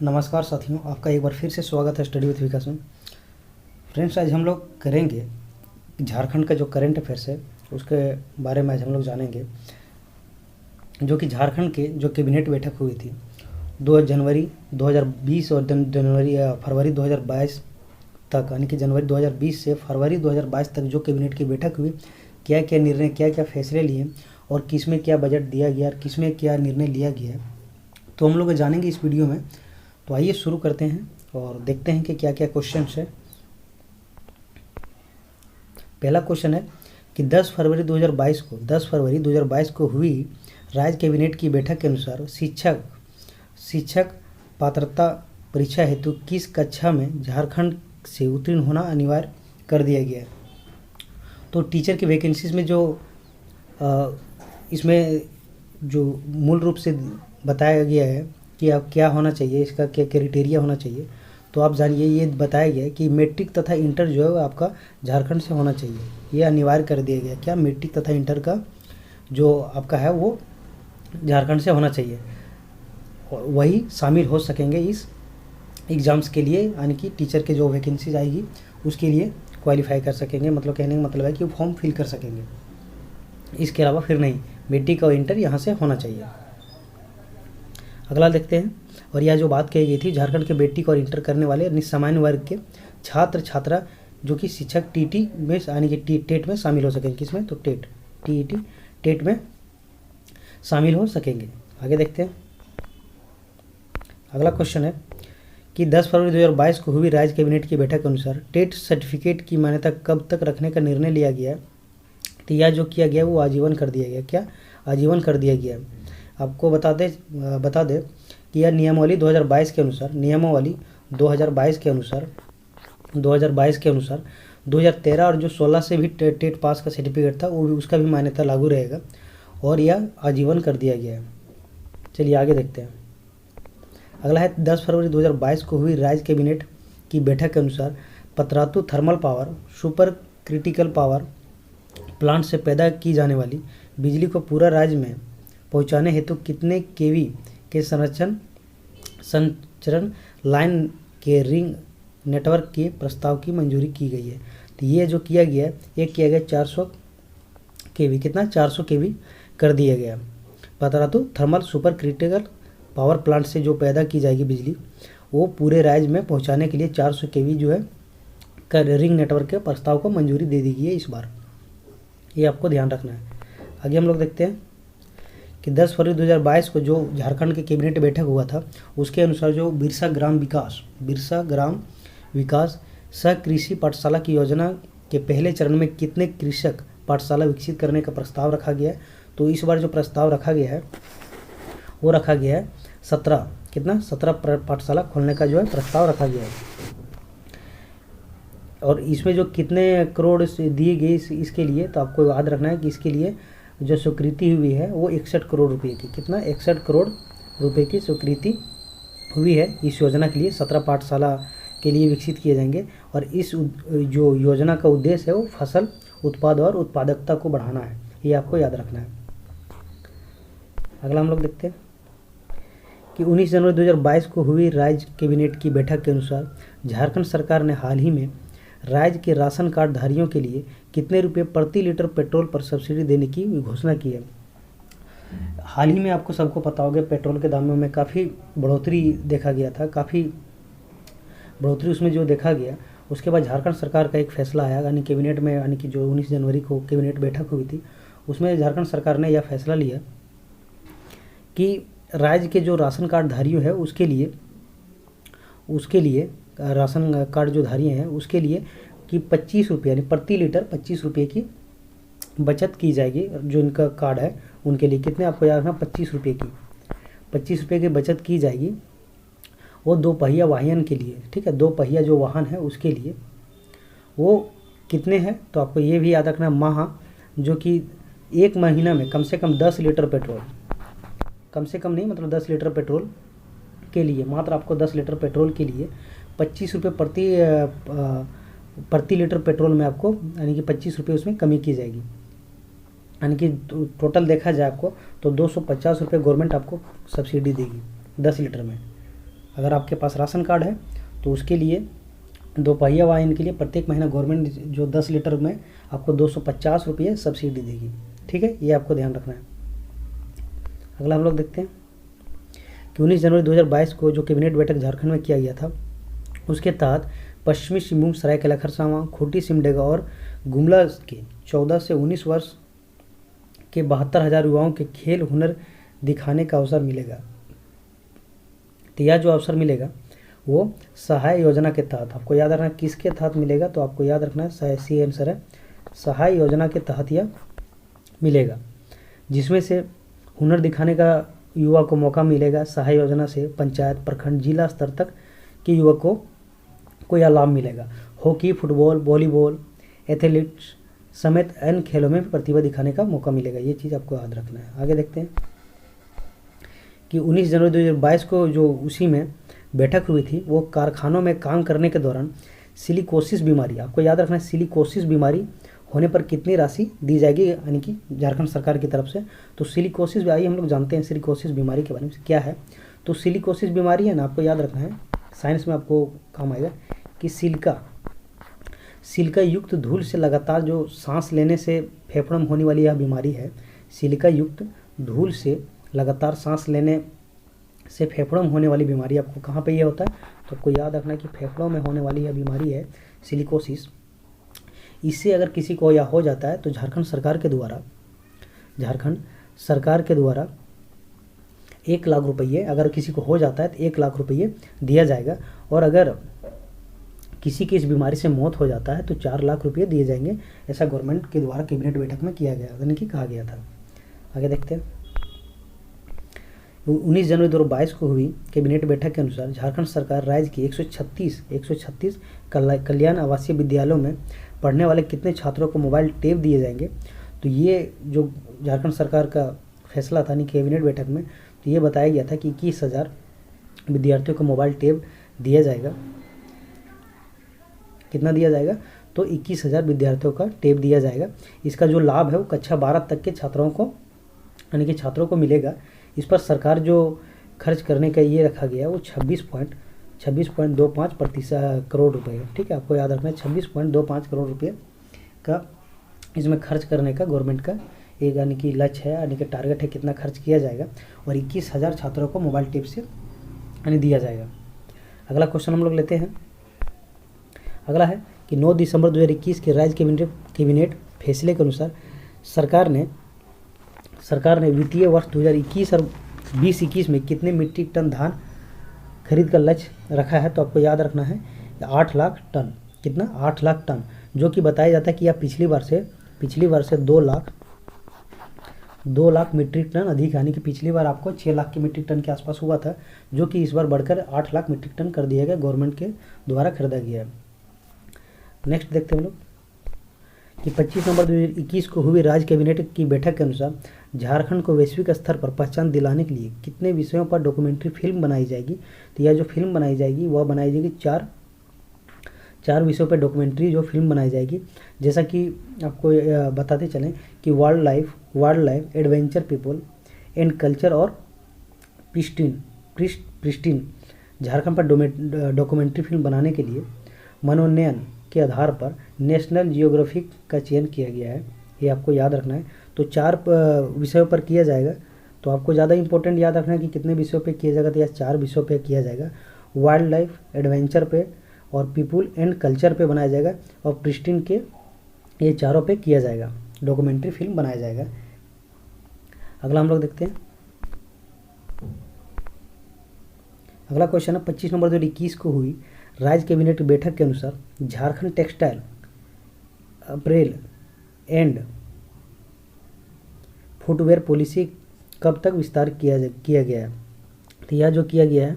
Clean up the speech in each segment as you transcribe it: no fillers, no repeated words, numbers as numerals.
नमस्कार साथियों, आपका एक बार फिर से स्वागत है स्टडी विथ विकास में। फ्रेंड्स, आज हम लोग करेंगे झारखंड का जो करंट अफेयर्स है उसके बारे में आज हम लोग जानेंगे, जो कि झारखंड के जो कैबिनेट बैठक हुई थी 2 जनवरी 2020 और फरवरी 2022 तक, यानी कि जनवरी 2020 से फरवरी 2022 तक जो कैबिनेट की बैठक हुई, क्या क्या निर्णय, क्या क्या फैसले लिए और किस में क्या बजट दिया गया और किस में क्या निर्णय लिया गया है, तो हम लोग जानेंगे इस वीडियो में। तो आइए शुरू करते हैं और देखते हैं कि क्या क्या क्वेश्चन है। पहला क्वेश्चन है कि 10 फरवरी 2022 को हुई राज्य कैबिनेट की बैठक के अनुसार शिक्षक पात्रता परीक्षा हेतु किस कक्षा में झारखंड से उत्तीर्ण होना अनिवार्य कर दिया गया है। तो टीचर की वैकेंसीज में जो इसमें जो मूल रूप से बताया गया है कि आप क्या होना चाहिए, इसका क्या क्राइटेरिया होना चाहिए, तो आप जानिए ये बताया गया है कि मैट्रिक तथा इंटर जो है वो आपका झारखंड से होना चाहिए। ये अनिवार्य कर दिया गया, क्या मैट्रिक तथा इंटर का जो आपका है वो झारखंड से होना चाहिए, और वही शामिल हो सकेंगे इस एग्ज़ाम्स के लिए, यानी कि टीचर के जो वैकेंसीज आएगी उसके लिए क्वालिफाई कर सकेंगे। मतलब कहने का मतलब है कि फॉर्म फिल कर सकेंगे, इसके अलावा फिर नहीं, मैट्रिक और इंटर यहाँ से होना चाहिए। अगला देखते हैं, और यह जो बात कही गई थी, झारखंड के मैट्रिक और इंटर करने वाले सामान्य वर्ग के छात्र छात्रा जो कि शिक्षक टीटी में यानी कि टेट में शामिल हो सकेंगे। किसमें? तो टेट में शामिल हो सकेंगे। आगे देखते हैं, अगला क्वेश्चन है कि 10 फरवरी 2022 को हुई राज्य कैबिनेट की बैठक के अनुसार टेट सर्टिफिकेट की मान्यता कब तक रखने का निर्णय लिया गया। तो यह जो किया गया वो आजीवन कर दिया गया। क्या? आजीवन कर दिया गया। आपको बता दे कि यह नियमावली 2022 के अनुसार 2013 और जो 16 से भी टेट पास का सर्टिफिकेट था वो भी, उसका भी मान्यता लागू रहेगा और यह आजीवन कर दिया गया है। चलिए आगे देखते हैं। अगला है 10 फरवरी 2022 को हुई राज्य कैबिनेट की बैठक के अनुसार Patratu thermal power super critical power plant से पैदा की जाने वाली बिजली को पूरा राज्य में पहुंचाने हेतु कितने केवी के संचरण लाइन के रिंग नेटवर्क के प्रस्ताव की मंजूरी की गई है। तो ये जो किया गया है, एक किया गया 400 केवी, कितना? 400 केवी कर दिया गया। Patratu thermal super critical power plant से जो पैदा की जाएगी बिजली, वो पूरे राज्य में पहुंचाने के लिए 400 केवी जो है कर रिंग नेटवर्क के प्रस्ताव को मंजूरी दे दी गई है इस बार। ये आपको ध्यान रखना है। आगे हम लोग देखते हैं कि 10 फरवरी 2022 को जो झारखंड के कैबिनेट बैठक हुआ था उसके अनुसार जो बिरसा ग्राम विकास सह कृषि पाठशाला की योजना के पहले चरण में कितने कृषक पाठशाला विकसित करने का प्रस्ताव रखा गया है। तो इस बार जो प्रस्ताव रखा गया है वो रखा गया है 17, कितना? 17 पाठशाला खोलने का जो है प्रस्ताव रखा गया है। और इसमें जो कितने करोड़ दिए गए इसके लिए, तो आपको याद रखना है कि इसके लिए जो स्वीकृति हुई है वो 61 करोड़ रुपए की, कितना? 61 करोड़ रुपए की स्वीकृति हुई है इस योजना के लिए। 17 पाठशाला के लिए विकसित किए जाएंगे और इस जो योजना का उद्देश्य है वो फसल उत्पाद और उत्पादकता को बढ़ाना है, ये आपको याद रखना है। अगला हम लोग देखते हैं कि 19 जनवरी 2022 को हुई राज्य कैबिनेट की बैठक के अनुसार झारखंड सरकार ने हाल ही में राज्य के राशन कार्ड धारियों के लिए कितने रुपये प्रति लीटर पेट्रोल पर सब्सिडी देने की घोषणा की है। हाल ही में आपको सबको पता होगा पेट्रोल के दामों में काफ़ी बढ़ोतरी देखा गया था, काफ़ी बढ़ोतरी उसमें जो देखा गया, उसके बाद झारखंड सरकार का एक फैसला आया, यानी कैबिनेट में, यानी कि जो 19 जनवरी को कैबिनेट बैठक हुई थी उसमें झारखंड सरकार ने यह फैसला लिया कि राज्य के जो राशन कार्ड धारियों है उसके लिए राशन कार्ड जो धारी हैं उसके लिए कि 25 रुपये, यानी प्रति लीटर 25 रुपये की बचत की जाएगी। जो इनका कार्ड है उनके लिए कितने, आपको याद रखना, 25 रुपये की बचत की जाएगी। वो 2 पहिया वाहन के लिए, ठीक है, 2 पहिया जो वाहन है उसके लिए वो कितने हैं, तो आपको ये भी याद रखना, जो कि एक महीना में कम से कम 10 लीटर पेट्रोल, कम से कम नहीं मतलब 10 लीटर पेट्रोल के लिए, मात्र आपको 10 लीटर पेट्रोल के लिए 25 रुपये प्रति लीटर पेट्रोल में आपको, यानी कि 25 रुपये उसमें कमी की जाएगी। यानी कि टोटल देखा जाए आपको तो 250 रुपये गवर्नमेंट आपको सब्सिडी देगी 10 लीटर में। अगर आपके पास राशन कार्ड है तो उसके लिए दोपहिया वाहन के लिए प्रत्येक महीना गवर्नमेंट जो 10 लीटर में आपको 250 रुपये सब्सिडी देगी। ठीक है, ये आपको ध्यान रखना है। अगला हम लोग देखते हैं कि 19 जनवरी 2022 को जो कैबिनेट बैठक झारखंड में किया गया था, उसके तहत पश्चिमी सिंहभूम, सरायकेला खरसावां, खूंटी सिमडेगा और गुमला के 14 से 19 वर्ष के 72,000 युवाओं के खेल हुनर दिखाने का अवसर मिलेगा। तो यह जो अवसर मिलेगा वो सहाय योजना के तहत, आपको याद रखना है किसके तहत मिलेगा, तो आपको याद रखना है सी आंसर है, सहाय योजना के तहत यह मिलेगा, जिसमें से हुनर दिखाने का युवा को मौका मिलेगा। सहाय योजना से पंचायत, प्रखंड, जिला स्तर तक के युवकों को यह लाभ मिलेगा। हॉकी, फुटबॉल, वॉलीबॉल, एथलेटिक्स समेत अन्य खेलों में प्रतिभा दिखाने का मौका मिलेगा। ये चीज़ आपको याद रखना है। आगे देखते हैं कि 19 जनवरी 2022 को जो उसी में बैठक हुई थी, वो कारखानों में काम करने के दौरान सिलिकोसिस बीमारी, आपको याद रखना है सिलिकोसिस बीमारी होने पर कितनी राशि दी जाएगी, यानी कि झारखंड सरकार की तरफ से। तो सिलिकोसिस, आइए हम लोग जानते हैं सिलिकोसिस बीमारी के बारे में क्या है। तो सिलिकोसिस बीमारी है ना, आपको याद रखना है, साइंस में आपको काम आएगा कि सिलिका युक्त धूल से लगातार जो सांस लेने से फेफड़ों में होने वाली यह बीमारी है। सिलिका युक्त धूल से लगातार सांस लेने से फेफड़ों में होने वाली बीमारी, आपको कहाँ पे यह होता है, तो आपको याद रखना है कि फेफड़ों में होने वाली यह बीमारी है सिलिकोसिस। इससे अगर किसी को यह हो जाता है तो झारखंड सरकार के द्वारा 1 लाख रुपये, अगर किसी को हो जाता है तो 1 लाख रुपये दिया जाएगा, और अगर किसी की इस बीमारी से मौत हो जाता है तो 4 लाख रुपये दिए जाएंगे। ऐसा गवर्नमेंट के द्वारा कैबिनेट बैठक में किया गया, यानी कि कहा गया था। आगे देखते हैं 19 जनवरी 2022 को हुई कैबिनेट बैठक के अनुसार झारखंड सरकार राज्य की 136 कल्याण आवासीय विद्यालयों में पढ़ने वाले कितने छात्रों को मोबाइल टैब दिए जाएंगे। तो ये जो झारखंड सरकार का फैसला था, नहीं कैबिनेट बैठक में, तो ये बताया गया था कि 21,000 विद्यार्थियों को मोबाइल टैब दिया जाएगा। कितना दिया जाएगा, तो 21,000 विद्यार्थियों का टैब दिया जाएगा। इसका जो लाभ है वो कक्षा 12 तक के छात्रों को, यानी कि छात्रों को मिलेगा। इस पर सरकार जो खर्च करने का ये रखा गया है वो 26.25 करोड़ रुपए है। ठीक है, आपको याद रखना है 26.25 करोड़ रुपये का इसमें खर्च करने का गवर्नमेंट का एक, यानी कि लक्ष्य है, यानी कि टारगेट है, कितना खर्च किया जाएगा, और 21,000 छात्रों को मोबाइल टैब से यानी दिया जाएगा। अगला क्वेश्चन हम लोग लेते हैं। अगला है कि 9 दिसंबर 2021 के राज्य कैबिनेट फैसले के अनुसार सरकार ने वित्तीय वर्ष 2021 और 2021 में कितने मीट्रिक टन धान खरीद का लक्ष्य रखा है। तो आपको याद रखना है 8 लाख टन। कितना, 8 लाख टन, जो कि बताया जाता है कि यह पिछली बार से 2 लाख मीट्रिक टन अधिक, यानी कि पिछली बार आपको 6 लाख के मीट्रिक टन के आसपास हुआ था, जो कि इस बार बढ़कर 8 लाख मीट्रिक टन कर दिया गया, गवर्नमेंट के द्वारा खरीदा गया है। नेक्स्ट देखते हैं हम लोग कि 25 नवंबर 2021 को हुई राज्य कैबिनेट की बैठक के अनुसार झारखंड को वैश्विक स्तर पर पहचान दिलाने के लिए कितने विषयों पर डॉक्यूमेंट्री फिल्म बनाई जाएगी। तो यह जो फिल्म बनाई जाएगी वह बनाई जाएगी 4 विषयों पर डॉक्यूमेंट्री जो फिल्म बनाई जाएगी। जैसा कि आपको बताते चलें कि wild life, adventure, people and culture और प्रिस्टीन झारखंड पर डॉक्यूमेंट्री फिल्म बनाने के लिए मनोनयन के आधार पर नेशनल जियोग्राफिक का चयन किया गया है। ये आपको याद रखना है। तो 4 विषयों पर किया जाएगा, तो आपको ज़्यादा इंपॉर्टेंट याद रखना है कि कितने विषयों पे किया जाएगा, तो यह 4 विषयों पे किया जाएगा। वाइल्ड लाइफ, एडवेंचर पे और पीपुल एंड कल्चर पे बनाया जाएगा, और प्रिस्टीन के ये चारों पे किया जाएगा, डॉक्यूमेंट्री फिल्म बनाया जाएगा। अगला हम लोग देखते हैं। अगला क्वेश्चन है 25 नवंबर 2021 को हुई राज्य कैबिनेट की बैठक के अनुसार Jharkhand textile April and footwear policy कब तक विस्तार किया गया है। तो यह जो किया गया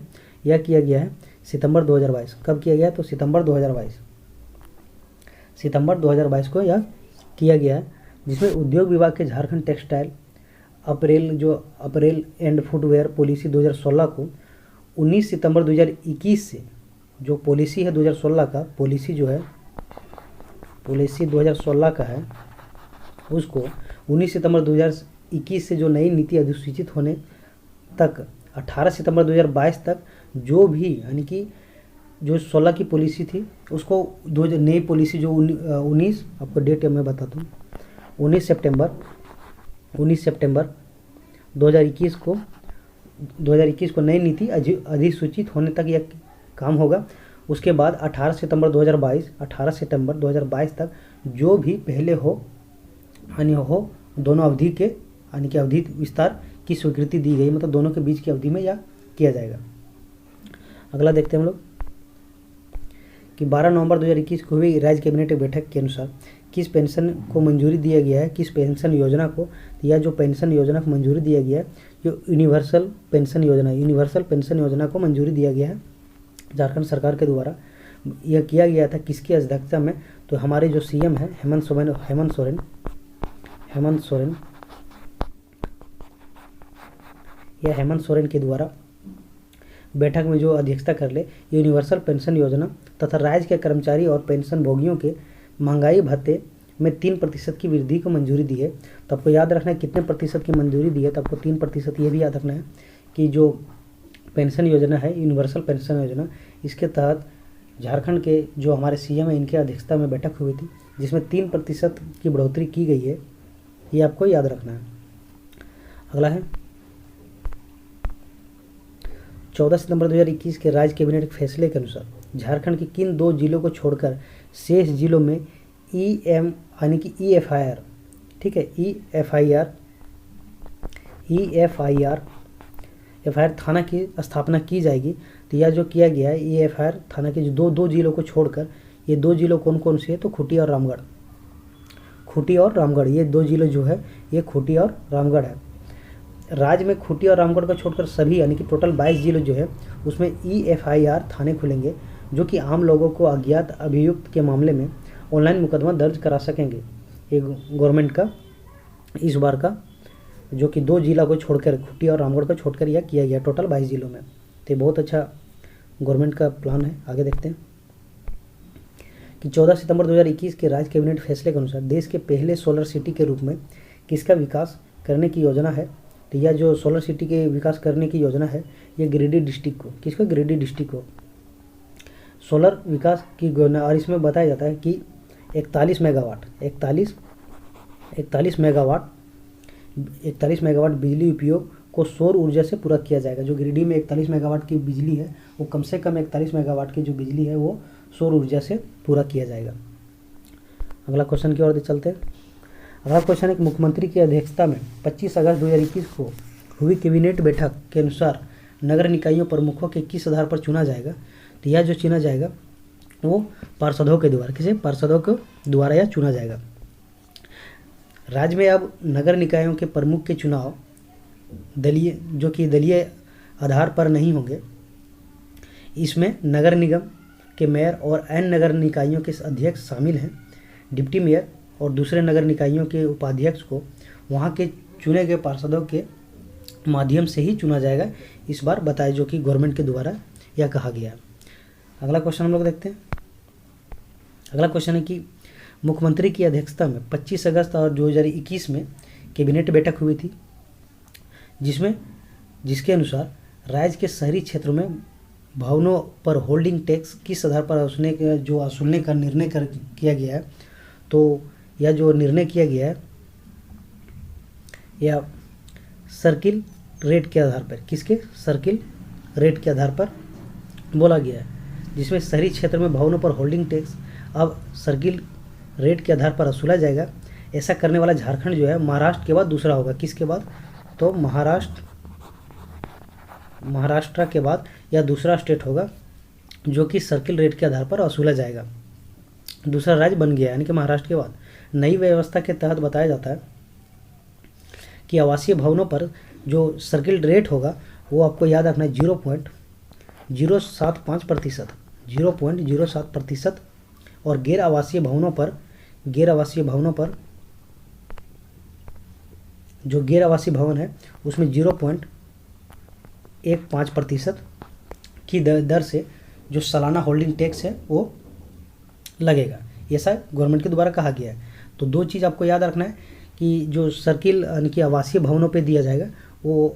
है सितंबर 2022। कब किया गया है, तो सितंबर 2022 को यह किया गया है, जिसमें उद्योग विभाग के Jharkhand textile April and footwear policy 2016 को 19 सितंबर 2021 से जो पॉलिसी है 2016 का, पॉलिसी 2016 का है, उसको 19 सितंबर 2021 से जो नई नीति अधिसूचित होने तक 18 सितंबर 2022 तक जो भी यानी कि जो 16 की पॉलिसी थी उसको दो नई पॉलिसी जो 19 आपको डेट मैं बताता हूँ 19 सितंबर 2021 को नई नीति अधिसूचित होने तक यह काम होगा। उसके बाद 18 सितंबर 2022 तक जो भी पहले हो यानी हो दोनों अवधि के यानी कि अवधि विस्तार की स्वीकृति दी गई, मतलब दोनों के बीच की अवधि में यह किया जाएगा। अगला देखते हैं हम लोग कि 12 नवंबर 2021 को हुई राज्य कैबिनेट की बैठक के अनुसार किस पेंशन को मंजूरी दिया गया है, किस पेंशन योजना को, या जो पेंशन योजना को मंजूरी दिया गया है जो यूनिवर्सल पेंशन योजना को मंजूरी दिया गया है झारखंड सरकार के द्वारा। यह किया गया था किसकी अध्यक्षता में, तो हमारे जो सीएम है हेमंत सोरेन के द्वारा बैठक में जो अध्यक्षता कर ले। यूनिवर्सल पेंशन योजना तथा राज्य के कर्मचारी और पेंशन भोगियों के महंगाई भत्ते में 3% की वृद्धि को मंजूरी दी है। तो आपको याद रखना है कितने प्रतिशत की मंजूरी दी है, तो आपको 3%। ये भी याद रखना है कि जो पेंशन योजना है यूनिवर्सल पेंशन योजना, इसके तहत झारखंड के जो हमारे सीएम है इनके अध्यक्षता में बैठक हुई थी जिसमें 3% की बढ़ोतरी की गई है। ये आपको याद रखना है। अगला है 14 सितंबर 2021 के राज्य कैबिनेट के फैसले के अनुसार झारखंड के किन 2 जिलों को छोड़कर शेष जिलों में यानी कि EFIR, ठीक है, EFIR थाना की स्थापना की जाएगी। तो यह जो किया गया है EFIR थाना के जो दो जिलों को छोड़कर, ये 2 जिलों कौन कौन से है, तो खूंटी और रामगढ़, ये 2 जिलों जो है ये खूंटी और रामगढ़ है। राज्य में खूंटी और रामगढ़ को छोड़कर सभी यानी कि टोटल 22 जिले जो है उसमें EFIR थाने खुलेंगे जो कि आम लोगों को अज्ञात अभियुक्त के मामले में ऑनलाइन मुकदमा दर्ज करा सकेंगे। ये गवर्नमेंट का इस बार का जो कि 2 जिला को छोड़कर खूंटी और रामगढ़ को छोड़कर यह किया गया टोटल 22 जिलों में। तो बहुत अच्छा गवर्नमेंट का प्लान है। आगे देखते हैं कि 14 सितंबर 2021 के राज्य कैबिनेट फैसले के अनुसार देश के पहले सोलर सिटी के रूप में किसका विकास करने की योजना है। तो यह जो सोलर सिटी के विकास करने की योजना है ये गिरिडीह डिस्ट्रिक्ट को सोलर विकास की योजना, और इसमें बताया जाता है कि 41 मेगावाट बिजली उपयोग को सौर ऊर्जा से पूरा किया जाएगा। जो गिरिडीह में 41 मेगावाट की बिजली है वो कम से कम 41 मेगावाट की जो बिजली है वो सौर ऊर्जा से पूरा किया जाएगा। अगला क्वेश्चन की ओर चलते हैं। अगला क्वेश्चन है कि मुख्यमंत्री की अध्यक्षता में 25 अगस्त 2021 को हुई कैबिनेट बैठक के अनुसार नगर निकायों प्रमुखों के किस आधार पर चुना जाएगा। तो यह जो चुना जाएगा वो पार्षदों के द्वारा यह चुना जाएगा। राज्य में अब नगर निकायों के प्रमुख के चुनाव दलीय आधार पर नहीं होंगे। इसमें नगर निगम के मेयर और अन्य नगर निकायों के अध्यक्ष शामिल हैं। डिप्टी मेयर और दूसरे नगर निकायों के उपाध्यक्ष को वहां के चुने गए पार्षदों के माध्यम से ही चुना जाएगा। इस बार बताया जो कि गवर्नमेंट के द्वारा यह कहा गया। अगला क्वेश्चन हम लोग देखते हैं। अगला क्वेश्चन है कि मुख्यमंत्री की अध्यक्षता में 25 अगस्त और 2021 में कैबिनेट बैठक हुई थी जिसके अनुसार राज्य के शहरी क्षेत्रों में भवनों पर होल्डिंग टैक्स किस आधार पर वसूलने का निर्णय किया गया है। तो यह जो निर्णय किया गया है यह सर्किल रेट के आधार पर, किसके सर्किल रेट के आधार पर बोला गया है, जिसमें शहरी क्षेत्र में भवनों पर होल्डिंग टैक्स अब सर्किल रेट के आधार पर वसूला जाएगा। ऐसा करने वाला झारखंड जो है महाराष्ट्र के बाद दूसरा होगा। किसके बाद, तो महाराष्ट्र के बाद यह दूसरा स्टेट होगा जो कि सर्किल रेट के आधार पर वसूला जाएगा। दूसरा राज्य बन गया यानी कि महाराष्ट्र के बाद। नई व्यवस्था के तहत बताया जाता है कि आवासीय भवनों पर जो सर्किल रेट होगा वो आपको याद रखना है 0.075%, और गैर आवासीय भवनों पर जो गैर आवासीय भवन है उसमें 0.15% की दर से जो सालाना होल्डिंग टैक्स है वो लगेगा। ऐसा गवर्नमेंट के द्वारा कहा गया है। तो 2 चीज़ आपको याद रखना है कि जो सर्किल यानी कि आवासीय भवनों पे दिया जाएगा वो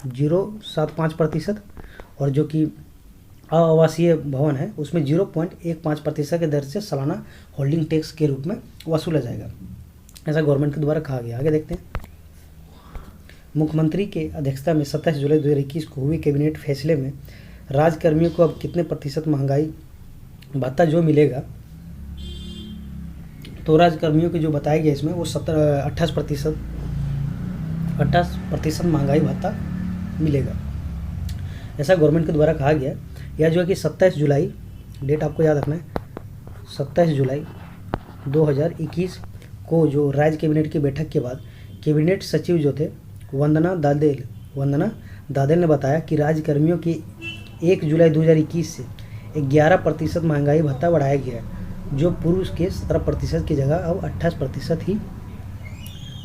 0.75% और जो कि आवासीय भवन है उसमें 0.15% के दर से सालाना होल्डिंग टैक्स के रूप में वसूला जाएगा, ऐसा गवर्नमेंट के द्वारा कहा गया। आगे देखते हैं। मुख्यमंत्री के अध्यक्षता में 27 जुलाई 2021 को हुए कैबिनेट फैसले में राज्यकर्मियों को अब कितने प्रतिशत महंगाई भत्ता जो मिलेगा, तो राज्यकर्मियों को जो बताया गया इसमें वो 28% महंगाई भत्ता मिलेगा, ऐसा गवर्नमेंट के द्वारा कहा गया। यह जो है कि 27 जुलाई, डेट आपको याद रखना है, 27 जुलाई 2021 को जो राज्य कैबिनेट की बैठक के बाद कैबिनेट सचिव जो थे वंदना दादेल ने बताया कि राज्य कर्मियों की 1 जुलाई 2021 से 11% महंगाई भत्ता बढ़ाया गया है, जो पूर्व के 17% की जगह अब 28% ही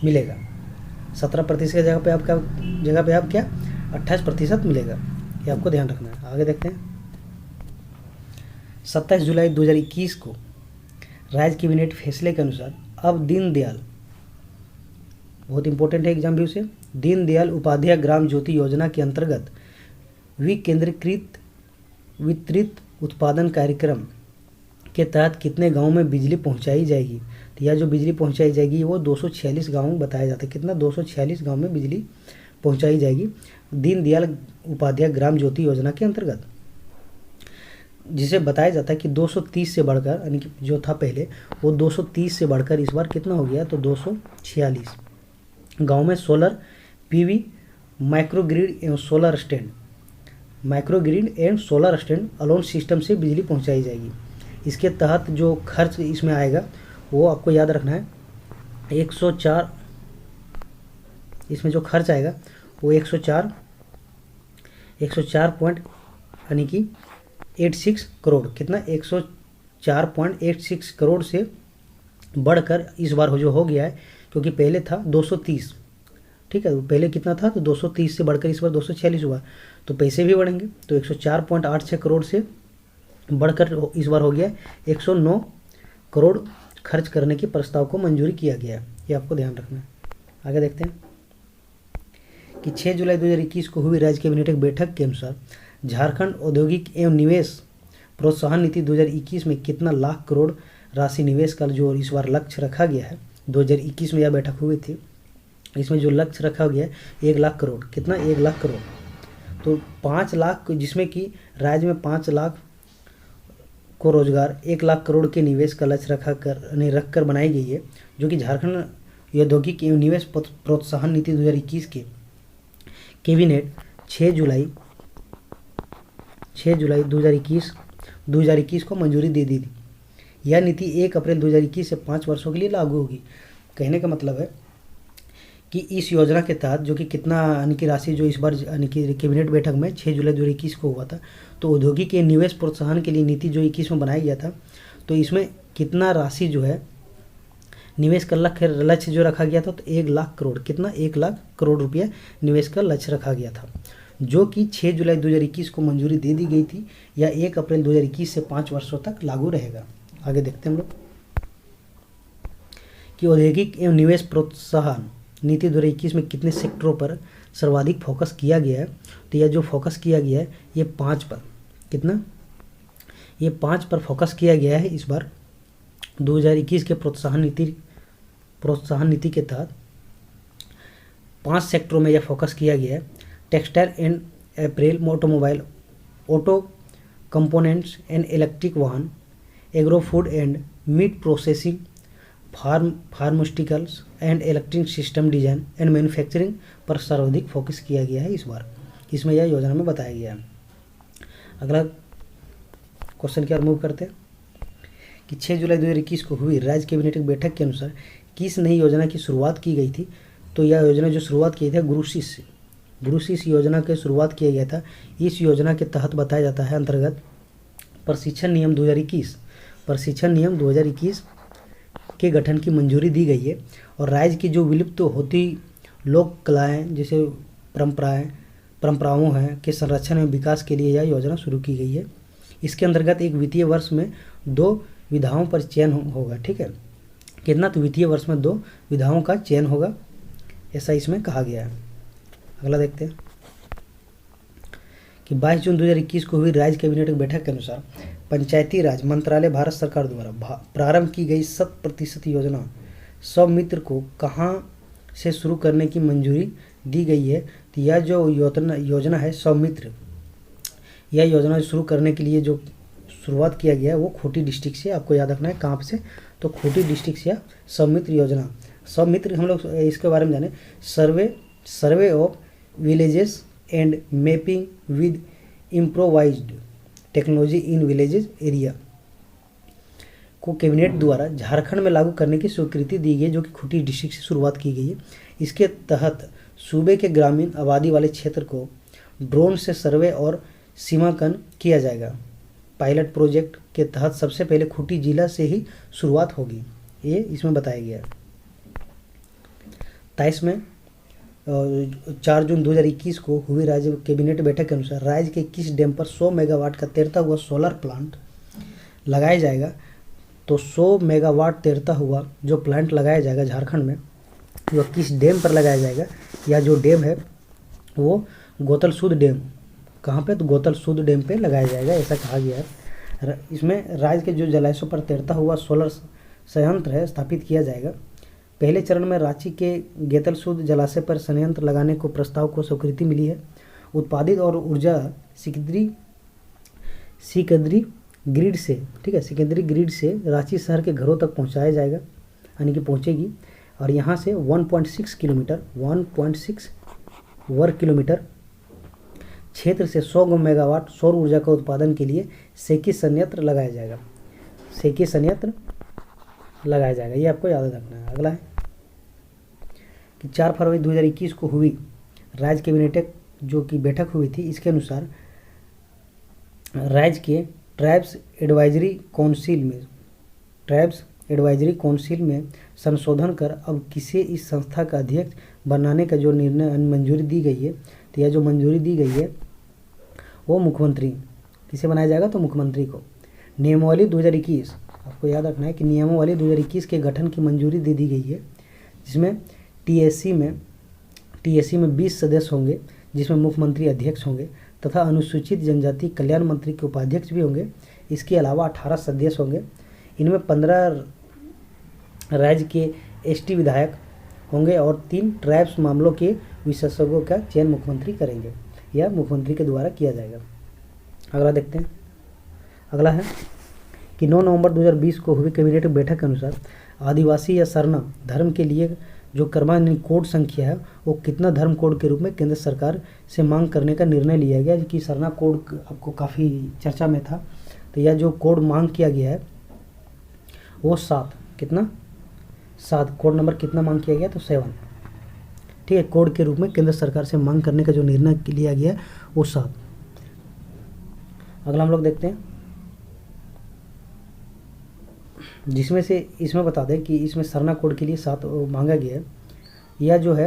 मिलेगा। 17% की जगह पे आप क्या 28% मिलेगा, ये आपको ध्यान रखना है। आगे देखते हैं। 27 जुलाई 2021 को राज्य कैबिनेट फैसले के अनुसार अब दीनदयाल, बहुत इंपॉर्टेंट है एग्जाम भी उसे, दीनदयाल उपाध्याय ग्राम ज्योति योजना के अंतर्गत विकेंद्रीकृत वितरित उत्पादन कार्यक्रम के तहत कितने गांवों में बिजली पहुंचाई जाएगी। तो यह जो बिजली पहुंचाई जाएगी वो 246 गांव बताया जाता है। कितना? 246 गांव में बिजली पहुंचाई जाएगी दीनदयाल उपाध्याय ग्राम ज्योति योजना के अंतर्गत, जिसे बताया जाता है कि 230 से बढ़कर, यानी कि जो था पहले वो 230 से बढ़कर इस बार कितना हो गया, तो 246 गांव में सोलर पीवी माइक्रोग्रिड एवं सोलर स्टैंड अलोन सिस्टम से बिजली पहुंचाई जाएगी। इसके तहत जो खर्च इसमें आएगा वो आपको याद रखना है 104, इसमें जो खर्च आएगा वो 104 पॉइंट यानी कि 86 करोड़, कितना 104.86 करोड़ से बढ़कर इस बार जो हो गया है, क्योंकि पहले था 230, ठीक है, पहले कितना था, तो 230 से बढ़कर इस बार 246 हुआ, तो पैसे भी बढ़ेंगे, तो 104.86 करोड़ से बढ़कर इस बार हो गया 109 करोड़ खर्च करने के प्रस्ताव को मंजूरी किया गया है, ये आपको ध्यान रखना है। आगे देखते हैं कि 6 जुलाई 2021 को हुई राज्य कैबिनेट की बैठक के अनुसार झारखंड औद्योगिक एवं निवेश प्रोत्साहन नीति 2021 में कितना लाख करोड़ राशि निवेश का जो इस बार लक्ष्य रखा गया है। 2021 में यह बैठक हुई थी, इसमें जो लक्ष्य रखा गया है 1 लाख करोड़, कितना 1 लाख करोड़, तो 5 लाख, जिसमें कि राज्य में 5 लाख को रोजगार, 1 लाख करोड़ के निवेश का लक्ष्य रखकर बनाई गई है, जो कि झारखंड औद्योगिक एवं निवेश प्रोत्साहन नीति 2021 के कैबिनेट 6 जुलाई 2021 को मंजूरी दे दी थी। यह नीति 1 अप्रैल 2021 से 5 वर्षों के लिए लागू होगी। कहने का मतलब है कि इस योजना के तहत जो कि कितना, यानी कि राशि जो इस बार यानी कि कैबिनेट बैठक में 6 जुलाई 2021 को हुआ था, तो औद्योगिक के निवेश प्रोत्साहन के लिए नीति जो 21 में बनाया गया था, तो इसमें कितना राशि जो है निवेश का लक्ष्य जो रखा गया था, तो 1 लाख करोड़, कितना 1 लाख करोड़ रुपया निवेश का लक्ष्य रखा गया था, जो कि 6 जुलाई 2021 को मंजूरी दे दी गई थी। या 1 अप्रैल 2021 से 5 वर्षों तक लागू रहेगा। आगे देखते हैं हम लोग कि औद्योगिक एवं निवेश प्रोत्साहन नीति 2021 में कितने सेक्टरों पर सर्वाधिक फोकस किया गया है। तो यह जो फोकस किया गया है ये 5 पर, कितना, ये 5 पर फोकस किया गया है इस बार 2021 के प्रोत्साहन नीति के तहत 5 सेक्टरों में यह फोकस किया गया है। Textile and apparel, automobile, auto components and electric वाहन, agro food and meat processing, pharmaceuticals and electric system design and manufacturing पर सर्वाधिक फोकस किया गया है इस बार, इसमें यह योजना में बताया गया है। अगला क्वेश्चन की ओर मूव करते हैं कि 6 जुलाई 2021 को हुई राज्य कैबिनेट की बैठक के अनुसार किस नई योजना की शुरुआत की गई थी। तो यह योजना जो शुरुआत की थी गुरु शिष्य योजना की शुरुआत किया गया था। इस योजना के तहत बताया जाता है अंतर्गत प्रशिक्षण नियम 2021 के गठन की मंजूरी दी गई है और राज्य की जो विलुप्त होती लोक कलाएँ जैसे परंपराओं हैं के संरक्षण एवं विकास के लिए यह योजना शुरू की गई है। इसके अंतर्गत एक वित्तीय वर्ष में 2 विधाओं पर चयन होगा, ठीक है, कितना, तो वित्तीय वर्ष में 2 विधाओं का चयन होगा, ऐसा इसमें कहा गया है। अगला देखते हैं कि 22 जून 2021 को हुई राज्य कैबिनेट की बैठक के अनुसार पंचायती राज मंत्रालय भारत सरकार द्वारा प्रारंभ की गई 100% योजना स्वमित्र को कहाँ से शुरू करने की मंजूरी दी गई है। तो यह जो योजना है स्वमित्र, यह योजना शुरू करने के लिए जो शुरुआत किया गया है वो खूंटी डिस्ट्रिक्ट से, आपको याद रखना है कहाँ से, तो खूंटी डिस्ट्रिक्ट से स्वमित्र योजना। स्वमित्र हम लोग इसके बारे में जाने, survey of villages and mapping with improvised technology in villages area को कैबिनेट द्वारा झारखंड में लागू करने की स्वीकृति दी गई, जो कि खूंटी डिस्ट्रिक्ट से शुरुआत की गई है। इसके तहत सूबे के ग्रामीण आबादी वाले क्षेत्र को ड्रोन से सर्वे और सीमांकन किया जाएगा। पायलट प्रोजेक्ट के तहत सबसे पहले खूंटी जिला से ही शुरुआत होगी, ये इसमें बताया गया है। 23 में 4 जून 2021 को हुई राज्य कैबिनेट बैठक के अनुसार राज्य के किस डैम पर 100 मेगावाट का तैरता हुआ सोलर प्लांट लगाया जाएगा। तो 100 मेगावाट तैरता हुआ जो प्लांट लगाया जाएगा झारखंड में, वह किस डैम पर लगाया जाएगा। या जो डैम है वो गोतल सूद डैम, कहाँ पे, तो गोतल सूद डैम पे लगाया जाएगा, ऐसा कहा गया है। इसमें राज्य के जो जलाशयों पर तैरता हुआ सोलर संयंत्र है स्थापित किया जाएगा। पहले चरण में रांची के गेतल सूद जलाशय पर संयंत्र लगाने को प्रस्ताव को स्वीकृति मिली है। उत्पादित और ऊर्जा सिकंदरी ग्रिड से, ठीक है, सिकंदरी ग्रिड से रांची शहर के घरों तक पहुंचाया जाएगा, यानी कि पहुंचेगी। और यहाँ से 1.6 वर्ग किलोमीटर क्षेत्र से 100 मेगावाट सौर ऊर्जा का उत्पादन के लिए सेकी संयंत्र लगाया जाएगा। सेकी संयंत्र लगाया जाएगा, ये आपको याद रखना है। अगला है कि 4 फरवरी 2021 को हुई राज्य कैबिनेट जो कि बैठक हुई थी, इसके अनुसार राज्य के ट्राइब्स एडवाइजरी काउंसिल में संशोधन कर अब किसे इस संस्था का अध्यक्ष बनाने का जो निर्णय मंजूरी दी गई है। तो यह जो मंजूरी दी गई है वो मुख्यमंत्री, किसे बनाया जाएगा, तो मुख्यमंत्री को। नियमावली 2021, आपको याद रखना है कि नियमावली 2021 के गठन की मंजूरी दे दी गई है, जिसमें टीएससी में 20 सदस्य होंगे, जिसमें मुख्यमंत्री अध्यक्ष होंगे तथा अनुसूचित जनजाति कल्याण मंत्री के उपाध्यक्ष भी होंगे। इसके अलावा 18 सदस्य होंगे। इनमें 15 राज्य के एसटी विधायक होंगे और 3 ट्राइब्स मामलों के विशेषज्ञों का चयन मुख्यमंत्री करेंगे, यह मुख्यमंत्री के द्वारा किया जाएगा। अगला देखते हैं। अगला है कि 9 नवंबर 2020 को हुई कैबिनेट बैठक के अनुसार आदिवासी या सरना धर्म के लिए जो कर्मान्वयन कोड संख्या है वो कितना धर्म कोड के रूप में केंद्र सरकार से मांग करने का निर्णय लिया गया, कि सरना कोड आपको काफ़ी चर्चा में था। तो यह जो कोड मांग किया गया है वो 7, कितना, 7 कोड नंबर कितना मांग किया गया, तो 7, ठीक है, कोड के रूप में केंद्र सरकार से मांग करने का जो निर्णय लिया गया है वो 7। अगला हम लोग देखते हैं, जिसमें से इसमें बता दें कि इसमें सरना कोड के लिए 7 मांगा गया है। यह जो है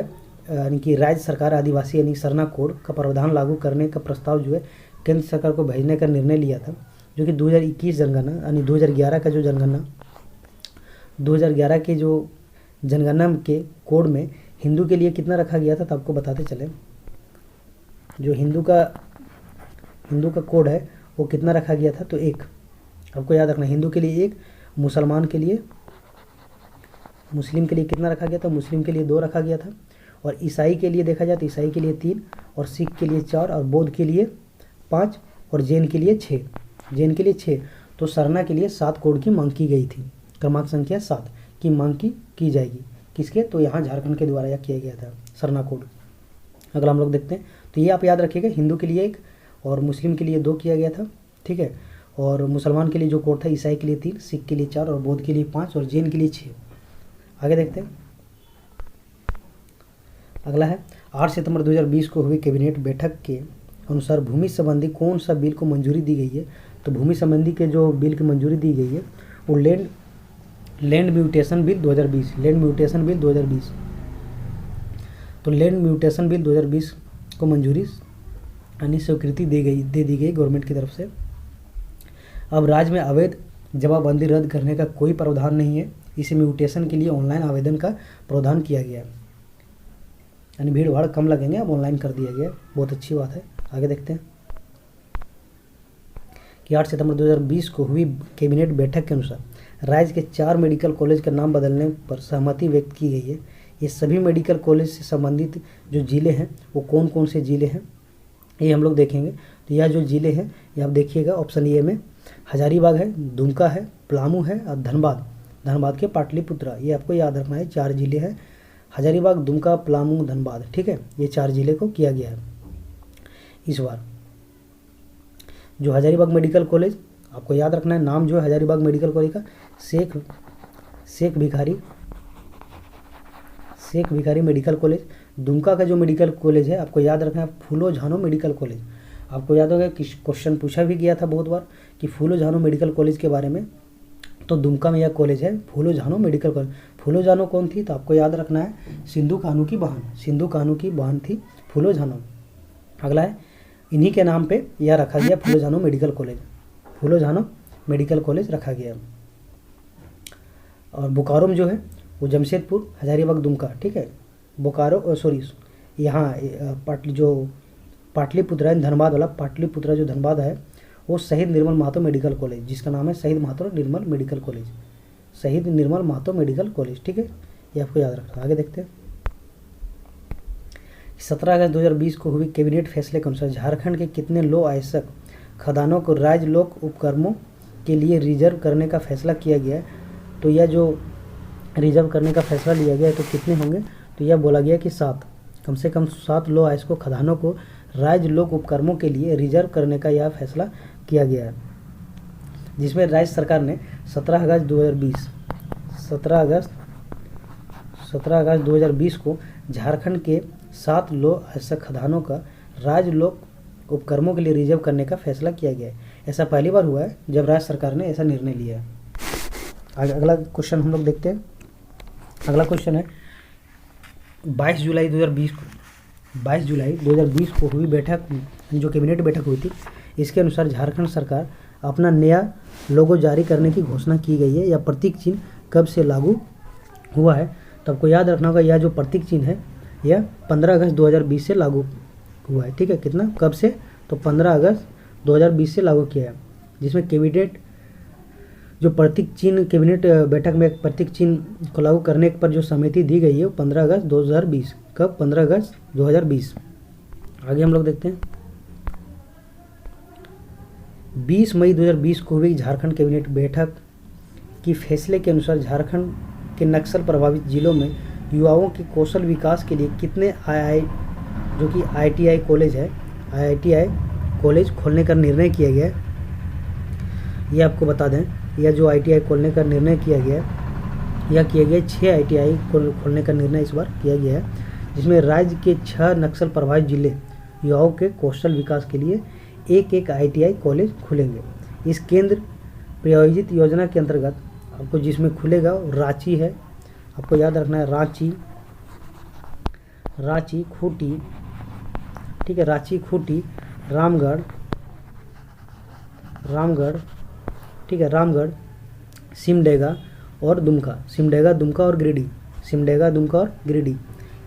यानी कि राज्य सरकार आदिवासी यानी सरना कोड का प्रावधान लागू करने का प्रस्ताव जो है केंद्र सरकार को भेजने का निर्णय लिया था, जो कि 2021 जनगणना यानी 2011 का जो जनगणना 2011 के जो जनगणना के कोड में हिंदू के लिए कितना रखा गया था, तो आपको बताते चले। जो हिंदू का कोड है वो कितना रखा गया था, तो 1, आपको याद रखना, हिंदू के लिए 1, मुसलमान के लिए, मुस्लिम के लिए कितना रखा गया था, मुस्लिम के लिए 2 रखा गया था। और ईसाई के लिए देखा जाए तो ईसाई के लिए 3 और सिख के लिए 4 और बौद्ध के लिए 5 और जैन के लिए 6। तो सरना के लिए 7 कोड की मांग की गई थी, क्रमांक संख्या 7 की मांग की जाएगी, किसके, तो यहाँ झारखंड के द्वारा यह किया गया था सरना कोड। अगला हम लोग देखते हैं, तो ये आप याद रखिएगा, हिंदू के लिए 1 और मुस्लिम के लिए 2 किया गया था, ठीक है। और मुसलमान के लिए जो कोड था, ईसाई के लिए 3, सिख के लिए 4 और बौद्ध के लिए 5 और जैन के लिए 6। आगे देखते हैं। अगला है 8 सितंबर 2020 को हुई कैबिनेट बैठक के अनुसार भूमि संबंधी कौन सा बिल को मंजूरी दी गई है। तो भूमि संबंधी के जो बिल की मंजूरी दी गई है वो land mutation bill 2020, land mutation bill 2020। तो लैंड म्यूटेशन बिल 2020 को मंजूरी यानी स्वीकृति दे दी गई गवर्नमेंट की तरफ से। अब राज्य में अवैध जमाबंदी रद्द करने का कोई प्रावधान नहीं है। इस म्यूटेशन के लिए ऑनलाइन आवेदन का प्रावधान किया गया, यानी भीड़ भाड़ कम लगेंगे, अब ऑनलाइन कर दिया गया, बहुत अच्छी बात है। आगे देखते हैं। कि 8 सितंबर 2020 को हुई कैबिनेट बैठक के अनुसार राज्य के 4 मेडिकल कॉलेज का नाम बदलने पर सहमति व्यक्त की गई है। ये सभी मेडिकल कॉलेज से संबंधित जो ज़िले हैं वो कौन कौन से ज़िले हैं ये हम लोग देखेंगे। तो यह जो ज़िले हैं ये आप देखिएगा, ऑप्शन ए में हजारीबाग है, दुमका है, पलामू है और धनबाद के पाटलिपुत्रा। ये आपको याद रखना है, 4 ज़िले हैं, हजारीबाग, दुमका, पलामू, धनबाद। ठीक है, ये 4 ज़िले को किया गया है इस बार। जो हजारीबाग मेडिकल कॉलेज आपको याद रखना है, नाम जो है हजारीबाग मेडिकल कॉलेज का शेख भिखारी मेडिकल कॉलेज। दुमका का जो मेडिकल कॉलेज है आपको याद रखना है फूलो झानो मेडिकल कॉलेज। आपको याद होगा कि क्वेश्चन पूछा भी गया था बहुत बार कि फूलो झानो मेडिकल कॉलेज के बारे में। तो दुमका में यह कॉलेज है फूलो झानो मेडिकल कॉलेज। फूलो झानो कौन थी तो आपको याद रखना है सिंधु कान्हू की बहन थी फूलो झानो। अगला है इन्हीं के नाम पे यह रखा गया फूलो झानो मेडिकल कॉलेज रखा गया। और बोकारो में जो है वो जमशेदपुर, हजारीबाग, दुमका। ठीक है, बोकारो यहाँ पाटलिपुत्रा धनबाद वाला पाटलिपुत्रा जो धनबाद है वो शहीद निर्मल महतो मेडिकल कॉलेज, जिसका नाम है शहीद निर्मल महतो मेडिकल कॉलेज। ठीक है, ये आपको याद रखना है। आगे देखते हैं। 17 अगस्त 2020 को हुई कैबिनेट फैसले के अनुसार झारखंड के कितने लो आयस्क खदानों को राज्य लोक उपक्रमों के लिए रिजर्व करने का फैसला किया गया है। तो यह जो रिजर्व करने का फैसला लिया गया है तो कितने होंगे, तो यह बोला गया कि 7, कम से कम 7 लो आयस्कों खदानों को राज्य लोक उपक्रमों के लिए रिजर्व करने का यह फैसला किया गया है, जिसमें राज्य सरकार ने 17 अगस्त 2020 को झारखंड के 7 लो आयस्क खदानों का राज्य लोक उपक्रमों के लिए रिजर्व करने का फैसला किया गया है। ऐसा पहली बार हुआ है जब राज्य सरकार ने ऐसा निर्णय लिया है। अगला क्वेश्चन हम लोग देखते हैं। अगला क्वेश्चन है 22 जुलाई 2020 को हुई बैठक, जो कैबिनेट बैठक हुई थी, इसके अनुसार झारखंड सरकार अपना नया लोगो जारी करने की घोषणा की गई है। यह प्रतीक चिन्ह कब से लागू हुआ है, तो आपको याद रखना होगा यह जो प्रतीक चिन्ह है यह 15 अगस्त 2020 से लागू हुआ है। ठीक है, कितना कब से, तो 15 अगस्त 2020 से लागू किया है, जिसमें कैबिनेट जो प्रतीक चिन्ह कैबिनेट बैठक में एक प्रतीक चिन्ह को लागू करने पर जो सहमति दी गई है वो 15 अगस्त 2020। कब, 15 अगस्त 2020। आगे हम लोग देखते हैं। 20 मई 2020 को हुई झारखंड कैबिनेट बैठक की फैसले के अनुसार झारखंड के नक्सल प्रभावित जिलों में युवाओं के कौशल विकास के लिए कितने जो कि ITI कॉलेज है, ITI कॉलेज खोलने का निर्णय किया गया है। ये आपको बता दें, यह जो ITI खोलने का निर्णय किया गया है, यह किया गया 6 ITI खोलने का निर्णय इस बार किया गया है, जिसमें राज्य के 6 नक्सल प्रभावित जिले युवाओं के कौशल विकास के लिए एक ITI कॉलेज खुलेंगे। इस केंद्र प्रायोजित योजना के अंतर्गत आपको जिसमें खुलेगा रांची है, आपको याद रखना है रांची, खूंटी, ठीक है, रांची, खूंटी, रामगढ़, ठीक है, रामगढ़, सिमडेगा और दुमका, दुमका और गिरिडीह,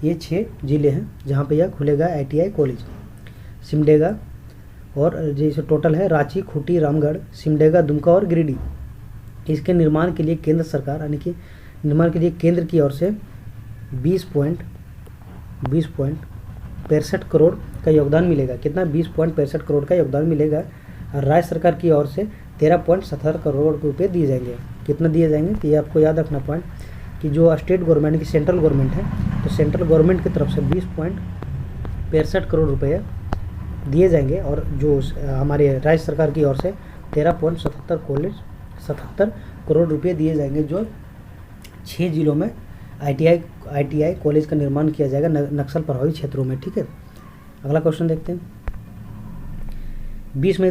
ये 6 ज़िले हैं जहाँ पे यह खुलेगा ITI कॉलेज। सिमडेगा और जैसे टोटल है रांची, खूंटी, रामगढ़, सिमडेगा, दुमका और गिरिडीह। इसके निर्माण के लिए केंद्र सरकार यानी कि निर्माण के लिए केंद्र की ओर से 20.65 करोड़ का योगदान मिलेगा। कितना, 20.65 करोड़ का योगदान मिलेगा। और राज्य सरकार की ओर से 13.70 करोड़ रुपए दिए जाएंगे। कितना दिए जाएंगे, तो ये आपको याद रखना पॉइंट कि जो स्टेट गवर्नमेंट की सेंट्रल गवर्नमेंट है, तो सेंट्रल गवर्नमेंट की तरफ से 20.65 करोड़ रुपये दिए जाएंगे और जो हमारे राज्य सरकार की ओर से 13.77 करोड़ रुपये दिए जाएंगे, जो 6 जिलों में ITI कॉलेज का निर्माण किया जाएगा नक्सल प्रभावित क्षेत्रों में। ठीक है, अगला क्वेश्चन देखते हैं। 20 मई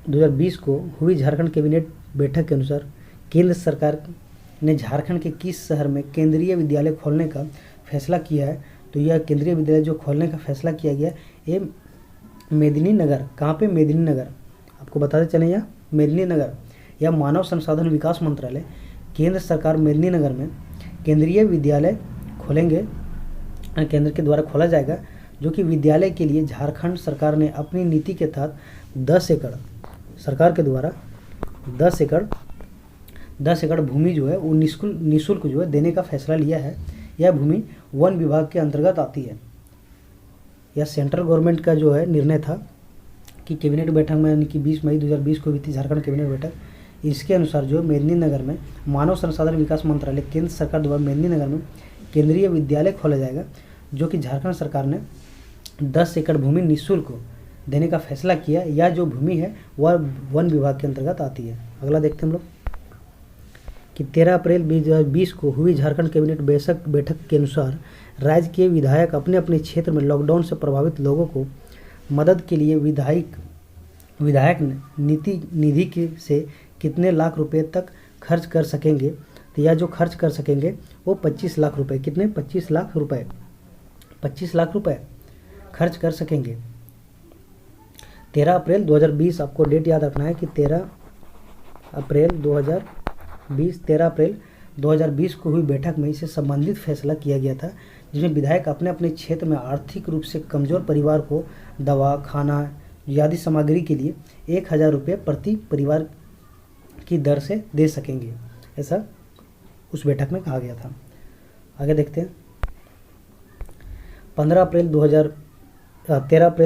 2020 को हुई झारखंड कैबिनेट बैठक के अनुसार केंद्र सरकार ने झारखंड के किस शहर में केंद्रीय विद्यालय खोलने का फैसला किया है, तो यह केंद्रीय विद्यालय जो खोलने का फैसला किया गया ये मेदिनीनगर। कहाँ पे, मेदिनीनगर, आपको बताते चले यहाँ मेदिनीनगर, यह मानव संसाधन विकास मंत्रालय केंद्र सरकार मेदिनीनगर में केंद्रीय विद्यालय खोलेंगे, केंद्र के द्वारा खोला जाएगा। जो कि विद्यालय के लिए झारखंड सरकार ने अपनी नीति के तहत 10 एकड़ सरकार के द्वारा 10 एकड़ भूमि जो है वो निःशुल्क जो है देने का फैसला लिया है। यह भूमि वन विभाग के अंतर्गत आती है। यह सेंट्रल गवर्नमेंट का जो है निर्णय था कि कैबिनेट बैठक में, यानी कि 20 मई 2020 को हुई थी झारखंड कैबिनेट बैठक। इसके अनुसार जो मेदिनीनगर में मानव संसाधन विकास मंत्रालय केंद्र सरकार द्वारा मेदिनीनगर में केंद्रीय विद्यालय खोला जाएगा, जो कि झारखंड सरकार ने 10 एकड़ भूमि निःशुल्क देने का फैसला किया। यह जो भूमि है वह वन विभाग के अंतर्गत आती है। अगला देखते हैं हम लोग कि 13 अप्रैल 2020 को हुई झारखंड कैबिनेट बैठक के अनुसार राज्य के विधायक अपने अपने क्षेत्र में लॉकडाउन से प्रभावित लोगों को मदद के लिए विधायक निधि से कितने लाख रुपए तक खर्च कर सकेंगे। तो यह जो खर्च कर सकेंगे वो 25 लाख रुपए, कितने 25 लाख रुपए 25 लाख रुपए खर्च कर सकेंगे। 13 अप्रैल 2020 आपको डेट याद रखना है कि 13 अप्रैल 2020 को हुई बैठक में इससे संबंधित फैसला किया गया था, जिसमें विधायक अपने अपने क्षेत्र में आर्थिक रूप से कमजोर परिवार को दवा, खाना आदि सामग्री के लिए 1000 रुपये प्रति परिवार की दर से दे सकेंगे। ऐसा उस बैठक में कहा गया था। आगे देखते हैं। 13 अप्रैल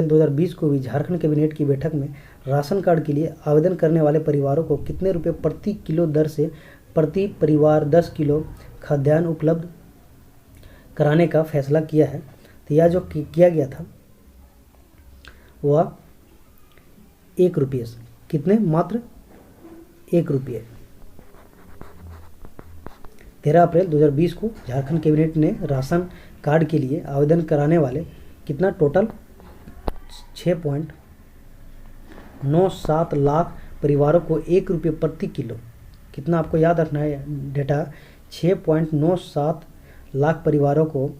2020 को हुई झारखंड कैबिनेट की बैठक में राशन कार्ड के लिए आवेदन करने वाले परिवारों को कितने रुपए प्रति किलो दर से प्रति परिवार 10 किलो खाद्यान्न उपलब्ध कराने का फैसला किया है। तो यह जो किया गया था वह 1 रुपये, कितने, मात्र 1 रुपये। 13 अप्रैल 2020 को झारखंड कैबिनेट ने राशन कार्ड के लिए आवेदन कराने वाले कितना टोटल 6.97 लाख परिवारों को 1 रुपये प्रति किलो, कितना आपको याद रखना है डेटा, 6.97 लाख परिवारों को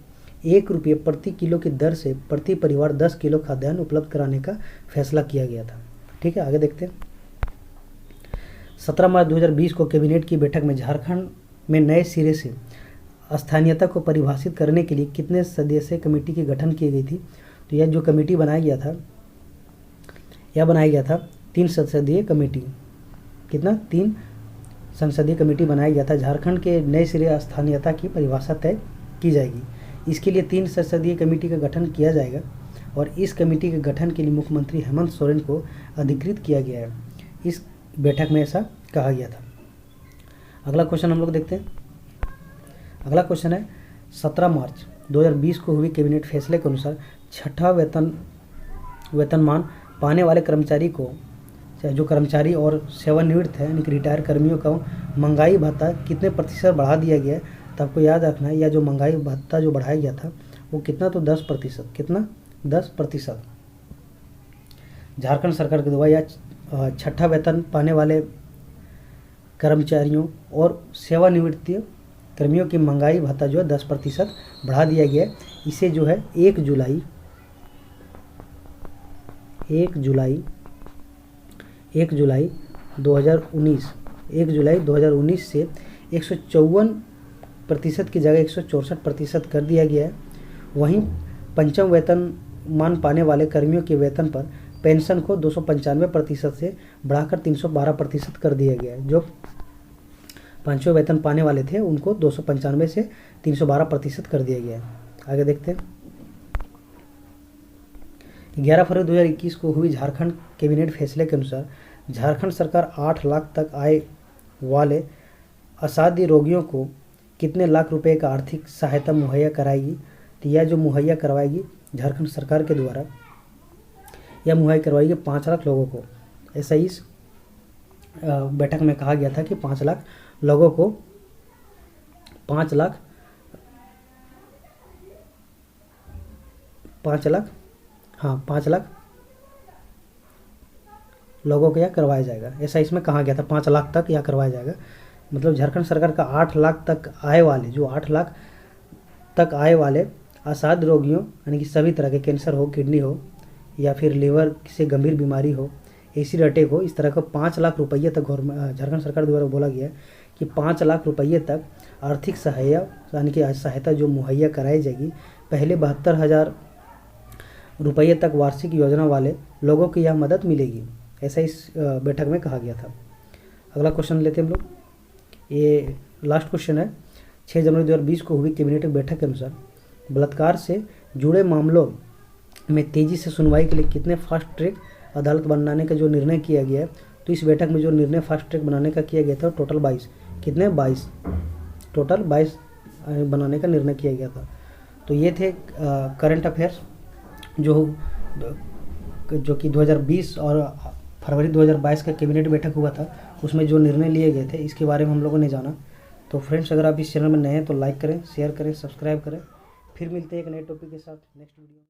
1 रुपये प्रति किलो की दर से प्रति परिवार 10 किलो खाद्यान्न उपलब्ध कराने का फैसला किया गया था। ठीक है, आगे देखते हैं। 17 मार्च 2020 को कैबिनेट की बैठक में झारखंड में नए सिरे से स्थानीयता को परिभाषित करने के लिए कितने सदस्यीय कमेटी की गठन की गई थी। तो यह जो कमेटी बनाया गया था 3 संसदीय कमेटी, कितना, 3 संसदीय कमेटी बनाया गया था। झारखंड के नए सिरे स्थानीयता की परिभाषा तय की जाएगी। इसके लिए 3 संसदीय कमेटी का गठन किया जाएगा और इस कमेटी के गठन के लिए मुख्यमंत्री हेमंत सोरेन को अधिकृत किया गया है। इस बैठक में ऐसा कहा गया था। अगला क्वेश्चन हम लोग देखते हैं। अगला क्वेश्चन है 17 मार्च 2020 को हुई कैबिनेट फैसले के अनुसार छठा वेतनमान पाने वाले कर्मचारी को, जो कर्मचारी और सेवानिवृत्त है यानी कि रिटायर कर्मियों का महंगाई भत्ता कितने प्रतिशत बढ़ा दिया गया है। तो आपको याद रखना है यह जो महंगाई भत्ता जो बढ़ाया गया था वो कितना, तो 10%, कितना, 10%। झारखंड सरकार के द्वारा यह छठा वेतन पाने वाले कर्मचारियों और सेवानिवृत्त कर्मियों की महंगाई भत्ता जो है 10% बढ़ा दिया गया है। इसे जो है 1 जुलाई 2019 से 154% की जगह 164% कर दिया गया है। वहीं पंचम वेतनमान पाने वाले कर्मियों के वेतन पर पेंशन को 295% से बढ़ाकर 312% कर दिया गया है। जो पांचवें वेतन पाने वाले थे उनको 295 से 312% कर दिया गया है। आगे देखते हैं। 11 फरवरी 2021 को हुई झारखंड कैबिनेट फैसले के अनुसार झारखंड सरकार 8 लाख तक आय वाले असाध्य रोगियों को कितने लाख रुपए का आर्थिक सहायता मुहैया कराएगी। तो यह जो मुहैया करवाएगी झारखंड सरकार के द्वारा, यह मुहैया करवाएगी 5 लाख लोगों को। ऐसा इस बैठक में कहा गया था कि 5 लाख लोगों को 5 लाख लोगों को यह करवाया जाएगा। ऐसा इसमें कहा गया था 5 लाख तक यह करवाया जाएगा। मतलब झारखंड सरकार का 8 लाख तक आय वाले, जो 8 लाख तक आय वाले असाध्य रोगियों यानी कि सभी तरह के कैंसर हो, किडनी हो या फिर लीवर से गंभीर बीमारी हो, एसिड अटैक हो, इस तरह का 5 लाख रुपये तक झारखंड सरकार द्वारा बोला गया है कि 5 लाख रुपये तक आर्थिक सहायता यानी कि सहायता जो मुहैया कराई जाएगी। पहले रुपये तक वार्षिक योजना वाले लोगों को यह मदद मिलेगी, ऐसा इस बैठक में कहा गया था। अगला क्वेश्चन लेते हैं हम लोग। ये लास्ट क्वेश्चन है। 6 जनवरी 2020 को हुई कैबिनेट बैठक के अनुसार बलात्कार से जुड़े मामलों में तेज़ी से सुनवाई के लिए कितने फास्ट ट्रैक अदालत बनाने का जो निर्णय किया गया है, तो इस बैठक में जो निर्णय फास्ट ट्रैक बनाने का किया गया था टोटल 22, कितने 22, टोटल 22 बनाने का निर्णय किया गया था। तो ये थे करंट अफेयर्स जो कि 2020 और फरवरी 2022 का कैबिनेट बैठक हुआ था, उसमें जो निर्णय लिए गए थे इसके बारे में हम लोगों ने जाना। तो फ्रेंड्स, अगर आप इस चैनल में नए हैं तो लाइक करें, शेयर करें, सब्सक्राइब करें। फिर मिलते हैं एक नए टॉपिक के साथ नेक्स्ट वीडियो।